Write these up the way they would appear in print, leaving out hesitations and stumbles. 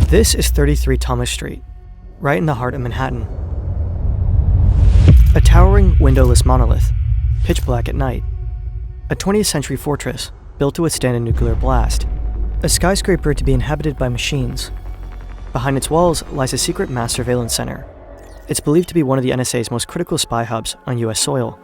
This is 33 Thomas Street, right in the heart of Manhattan. A towering, windowless monolith, pitch black at night. A 20th century fortress built to withstand a nuclear blast. A skyscraper to be inhabited by machines. Behind its walls lies a secret mass surveillance center. It's believed to be one of the NSA's most critical spy hubs on US soil.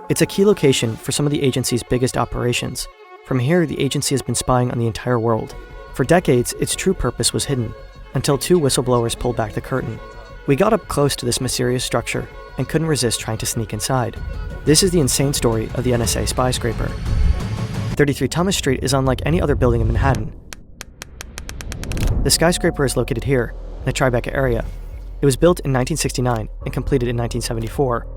It's a key location for some of the agency's biggest operations. From here, the agency has been spying on the entire world. For decades, its true purpose was hidden, until two whistleblowers pulled back the curtain. We got up close to this mysterious structure and couldn't resist trying to sneak inside. This is the insane story of the NSA Spyscraper. 33 Thomas Street is unlike any other building in Manhattan. The skyscraper is located here, in the Tribeca area. It was built in 1969 and completed in 1974.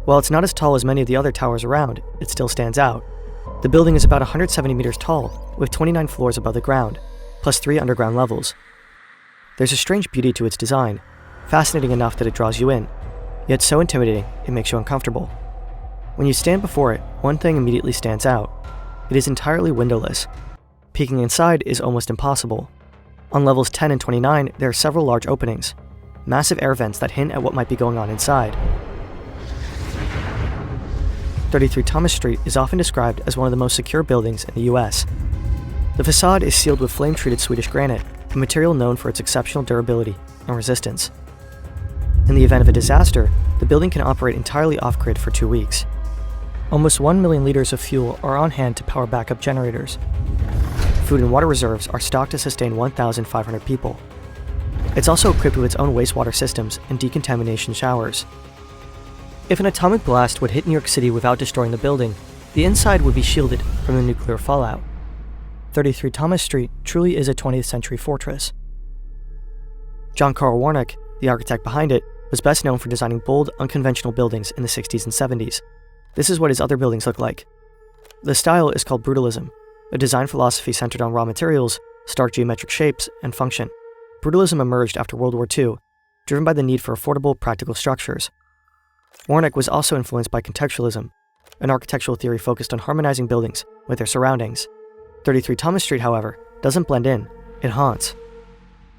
While it's not as tall as many of the other towers around, it still stands out. The building is about 170 meters tall, with 29 floors above the ground, plus 3 underground levels. There's a strange beauty to its design, fascinating enough that it draws you in, yet so intimidating it makes you uncomfortable. When you stand before it, one thing immediately stands out. It is entirely windowless. Peeking inside is almost impossible. On levels 10 and 29, there are several large openings, massive air vents that hint at what might be going on inside. 33 Thomas Street is often described as one of the most secure buildings in the US. The facade is sealed with flame-treated Swedish granite, a material known for its exceptional durability and resistance. In the event of a disaster, the building can operate entirely off-grid for 2 weeks. Almost 1 million liters of fuel are on hand to power backup generators. Food and water reserves are stocked to sustain 1,500 people. It's also equipped with its own wastewater systems and decontamination showers. If an atomic blast would hit New York City without destroying the building, the inside would be shielded from the nuclear fallout. 33 Thomas Street truly is a 20th century fortress. John Carl Warnock, the architect behind it, was best known for designing bold, unconventional buildings in the 60s and 70s. This is what his other buildings look like. The style is called brutalism, a design philosophy centered on raw materials, stark geometric shapes, and function. Brutalism emerged after World War II, driven by the need for affordable, practical structures. Warnock was also influenced by contextualism, an architectural theory focused on harmonizing buildings with their surroundings. 33 Thomas Street, however, doesn't blend in, it haunts.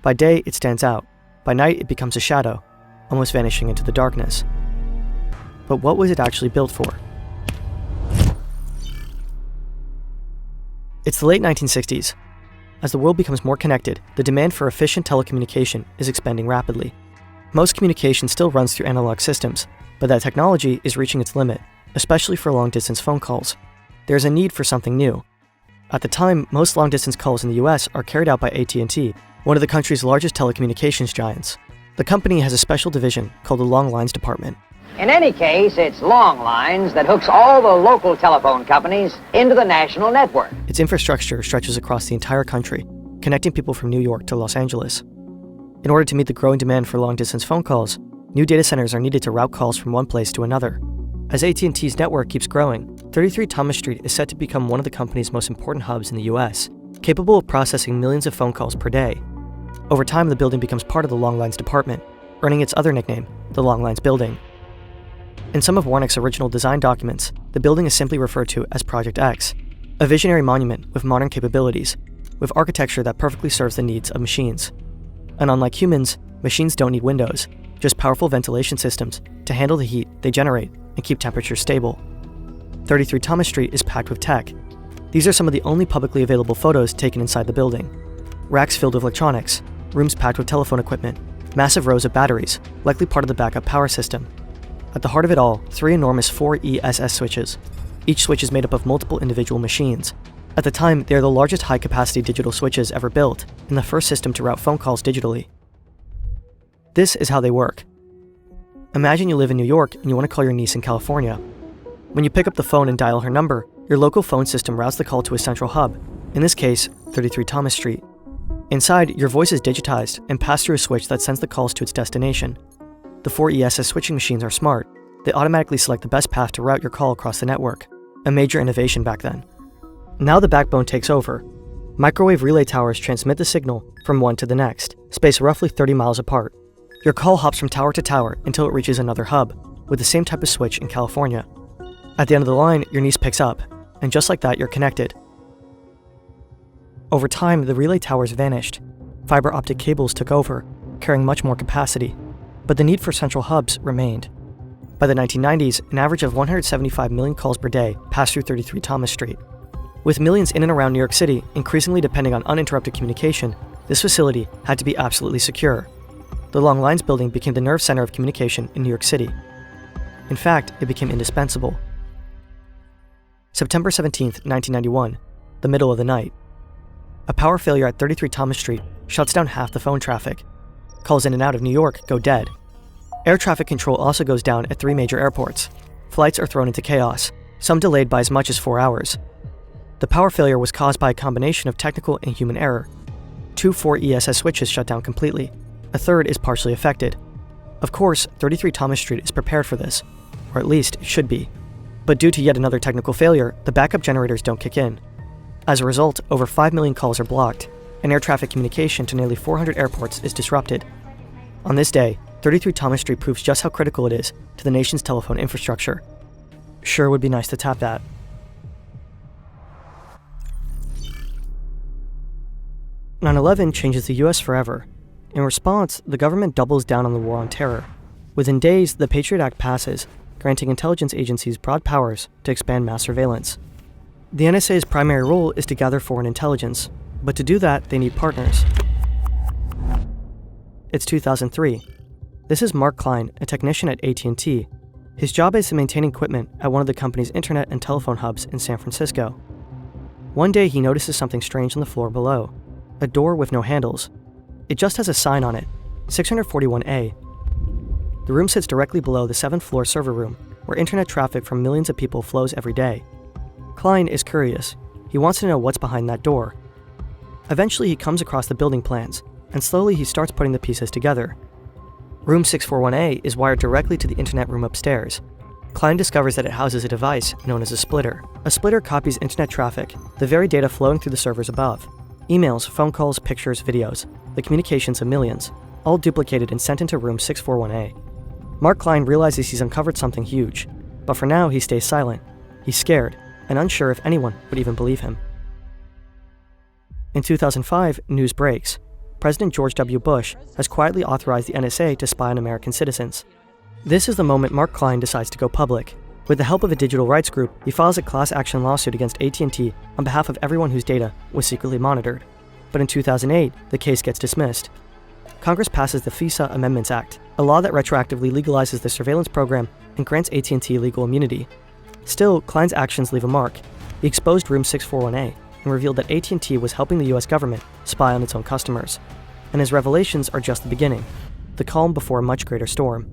By day, it stands out. By night, it becomes a shadow, almost vanishing into the darkness. But what was it actually built for? It's the late 1960s. As the world becomes more connected, the demand for efficient telecommunication is expanding rapidly. Most communication still runs through analog systems, but that technology is reaching its limit, especially for long-distance phone calls. There's a need for something new. At the time, most long-distance calls in the US are carried out by AT&T, one of the country's largest telecommunications giants. The company has a special division called the Long Lines Department. In any case, it's Long Lines that hooks all the local telephone companies into the national network. Its infrastructure stretches across the entire country, connecting people from New York to Los Angeles. In order to meet the growing demand for long-distance phone calls, new data centers are needed to route calls from one place to another. As AT&T's network keeps growing, 33 Thomas Street is set to become one of the company's most important hubs in the US, capable of processing millions of phone calls per day. Over time, the building becomes part of the Long Lines Department, earning its other nickname, the Long Lines Building. In some of Warnock's original design documents, the building is simply referred to as Project X, a visionary monument with modern capabilities, with architecture that perfectly serves the needs of machines. And unlike humans, machines don't need windows, just powerful ventilation systems to handle the heat they generate and keep temperatures stable. 33 Thomas Street is packed with tech. These are some of the only publicly available photos taken inside the building. Racks filled with electronics, rooms packed with telephone equipment, massive rows of batteries, likely part of the backup power system. At the heart of it all, 3 enormous 4ESS switches. Each switch is made up of multiple individual machines. At the time, they are the largest high-capacity digital switches ever built, and the first system to route phone calls digitally. This is how they work. Imagine you live in New York and you want to call your niece in California. When you pick up the phone and dial her number, your local phone system routes the call to a central hub, in this case, 33 Thomas Street. Inside, your voice is digitized and passed through a switch that sends the calls to its destination. The 4ESS switching machines are smart. They automatically select the best path to route your call across the network, a major innovation back then. Now the backbone takes over. Microwave relay towers transmit the signal from one to the next, spaced roughly 30 miles apart. Your call hops from tower to tower until it reaches another hub, with the same type of switch in California. At the end of the line, your niece picks up, and just like that, you're connected. Over time, the relay towers vanished. Fiber optic cables took over, carrying much more capacity, but the need for central hubs remained. By the 1990s, an average of 175 million calls per day passed through 33 Thomas Street. With millions in and around New York City increasingly depending on uninterrupted communication, this facility had to be absolutely secure. The Long Lines building became the nerve center of communication in New York City. In fact, it became indispensable. September 17, 1991, the middle of the night. A power failure at 33 Thomas Street shuts down half the phone traffic. Calls in and out of New York go dead. Air traffic control also goes down at 3 major airports. Flights are thrown into chaos, some delayed by as much as 4 hours. The power failure was caused by a combination of technical and human error. 2 4ESS switches shut down completely. A third is partially affected. Of course, 33 Thomas Street is prepared for this, or at least it should be. But due to yet another technical failure, the backup generators don't kick in. As a result, over 5 million calls are blocked, and air traffic communication to nearly 400 airports is disrupted. On this day, 33 Thomas Street proves just how critical it is to the nation's telephone infrastructure. Sure would be nice to tap that. 9/11 changes the US forever. In response, the government doubles down on the war on terror. Within days, the Patriot Act passes, granting intelligence agencies broad powers to expand mass surveillance. The NSA's primary role is to gather foreign intelligence, but to do that, they need partners. It's 2003. This is Mark Klein, a technician at AT&T. His job is to maintain equipment at one of the company's internet and telephone hubs in San Francisco. One day, he notices something strange on the floor below, a door with no handles. It just has a sign on it, 641A. The room sits directly below the 7th floor server room, where internet traffic from millions of people flows every day. Klein is curious. He wants to know what's behind that door. Eventually, he comes across the building plans, and slowly he starts putting the pieces together. Room 641A is wired directly to the internet room upstairs. Klein discovers that it houses a device known as a splitter. A splitter copies internet traffic, the very data flowing through the servers above. Emails, phone calls, pictures, videos, the communications of millions, all duplicated and sent into room 641A. Mark Klein realizes he's uncovered something huge, but for now he stays silent. He's scared, and unsure if anyone would even believe him. In 2005, news breaks. President George W. Bush has quietly authorized the NSA to spy on American citizens. This is the moment Mark Klein decides to go public. With the help of a digital rights group, he files a class action lawsuit against AT&T on behalf of everyone whose data was secretly monitored. But in 2008, the case gets dismissed. Congress passes the FISA Amendments Act, a law that retroactively legalizes the surveillance program and grants AT&T legal immunity. Still, Klein's actions leave a mark. He exposed Room 641A and revealed that AT&T was helping the US government spy on its own customers. And his revelations are just the beginning, the calm before a much greater storm.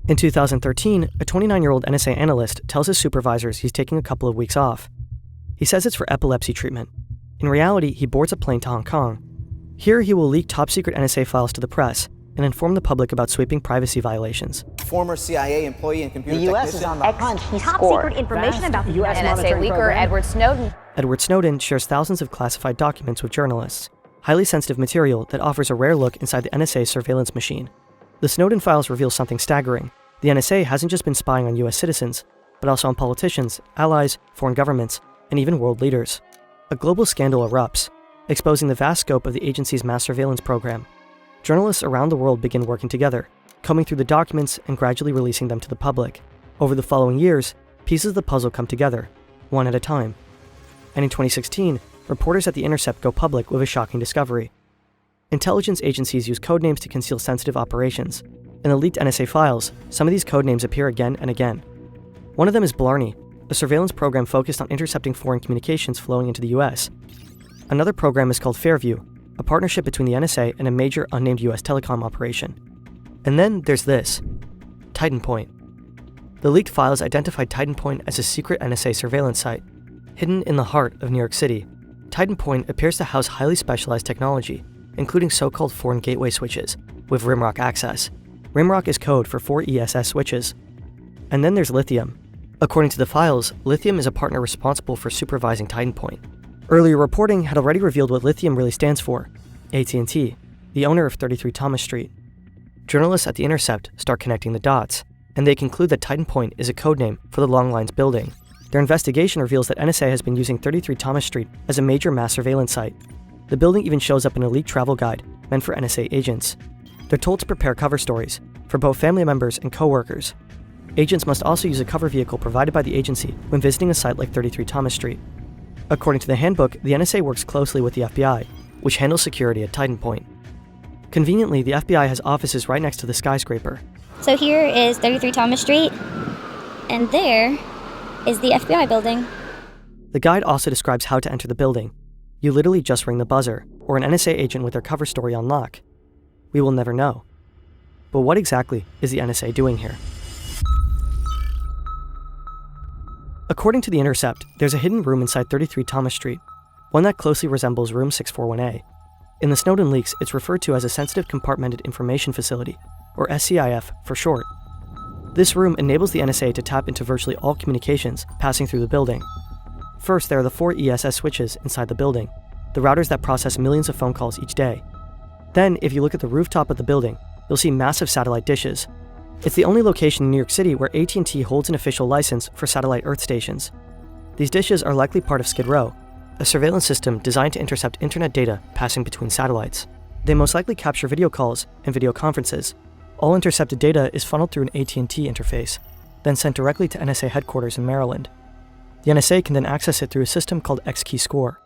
In 2013, a 29-year-old NSA analyst tells his supervisors he's taking a couple of weeks off. He says it's for epilepsy treatment. In reality, he boards a plane to Hong Kong. Here, he will leak top-secret NSA files to the press and inform the public about sweeping privacy violations. Former CIA employee and computer technician. The U.S. is on the hunt. Top secret information about the U.S. NSA leaker Edward Snowden. Edward Snowden shares thousands of classified documents with journalists, highly sensitive material that offers a rare look inside the NSA surveillance machine. The Snowden files reveal something staggering. The NSA hasn't just been spying on U.S. citizens, but also on politicians, allies, foreign governments, and even world leaders. A global scandal erupts, exposing the vast scope of the agency's mass surveillance program. Journalists around the world begin working together, combing through the documents and gradually releasing them to the public. Over the following years, pieces of the puzzle come together, one at a time. And in 2016, reporters at The Intercept go public with a shocking discovery. Intelligence agencies use codenames to conceal sensitive operations. In the leaked NSA files, some of these codenames appear again and again. One of them is Blarney, a surveillance program focused on intercepting foreign communications flowing into the US. Another program is called Fairview, a partnership between the NSA and a major unnamed US telecom operation. And then there's this, Titan Point. The leaked files identified Titan Point as a secret NSA surveillance site. Hidden in the heart of New York City, Titan Point appears to house highly specialized technology, including so-called foreign gateway switches, with Rimrock access. Rimrock is code for 4ESS switches. And then there's Lithium. According to the files, Lithium is a partner responsible for supervising Titan Point. Earlier reporting had already revealed what Lithium really stands for, AT&T, the owner of 33 Thomas Street. Journalists at The Intercept start connecting the dots, and they conclude that Titan Point is a codename for the Long Lines building. Their investigation reveals that NSA has been using 33 Thomas Street as a major mass surveillance site. The building even shows up in a leaked travel guide meant for NSA agents. They're told to prepare cover stories for both family members and co-workers. Agents must also use a cover vehicle provided by the agency when visiting a site like 33 Thomas Street. According to the handbook, the NSA works closely with the FBI, which handles security at Titan Point. Conveniently, the FBI has offices right next to the skyscraper. So here is 33 Thomas Street, and there is the FBI building. The guide also describes how to enter the building. You literally just ring the buzzer, or an NSA agent with their cover story on lock. We will never know. But what exactly is the NSA doing here? According to The Intercept, there's a hidden room inside 33 Thomas Street, one that closely resembles Room 641A. In the Snowden leaks, it's referred to as a Sensitive Compartmented Information Facility, or SCIF for short. This room enables the NSA to tap into virtually all communications passing through the building. First, there are the 4 ESS switches inside the building, the routers that process millions of phone calls each day. Then, if you look at the rooftop of the building, you'll see massive satellite dishes. It's the only location in New York City where AT&T holds an official license for satellite Earth stations. These dishes are likely part of Skid Row, a surveillance system designed to intercept internet data passing between satellites. They most likely capture video calls and video conferences. All intercepted data is funneled through an AT&T interface, then sent directly to NSA headquarters in Maryland. The NSA can then access it through a system called X-Key Score.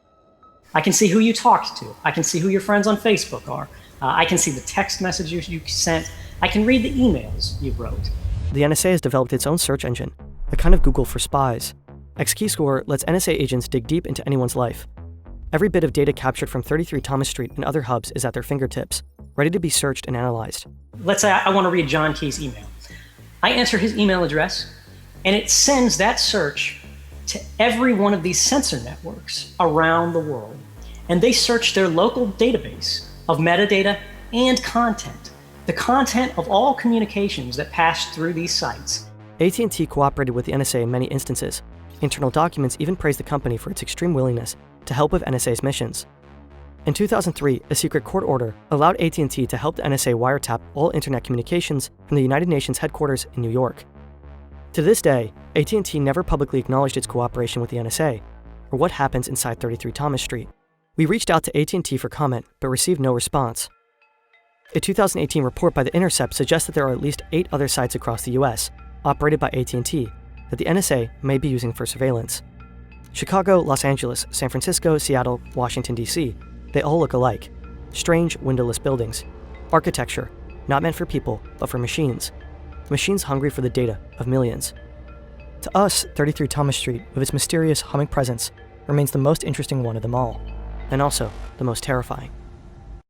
I can see who you talked to. I can see who your friends on Facebook are. I can see the text messages you sent. I can read the emails you wrote. The NSA has developed its own search engine, a kind of Google for spies. X-Key Score lets NSA agents dig deep into anyone's life. Every bit of data captured from 33 Thomas Street and other hubs is at their fingertips, ready to be searched and analyzed. Let's say I want to read John Key's email. I enter his email address, and it sends that search to every one of these sensor networks around the world. And they search their local database of metadata and content, the content of all communications that pass through these sites. AT&T cooperated with the NSA in many instances. Internal documents even praise the company for its extreme willingness to help with NSA's missions. In 2003, a secret court order allowed AT&T to help the NSA wiretap all internet communications from the United Nations headquarters in New York. To this day, AT&T never publicly acknowledged its cooperation with the NSA, or what happens inside 33 Thomas Street. We reached out to AT&T for comment, but received no response. A 2018 report by The Intercept suggests that there are at least 8 other sites across the US, operated by AT&T, that the NSA may be using for surveillance. Chicago, Los Angeles, San Francisco, Seattle, Washington, D.C., they all look alike. Strange, windowless buildings. Architecture, not meant for people, but for machines. Machines hungry for the data of millions. To us, 33 Thomas Street, with its mysterious, humming presence, remains the most interesting one of them all, and also the most terrifying.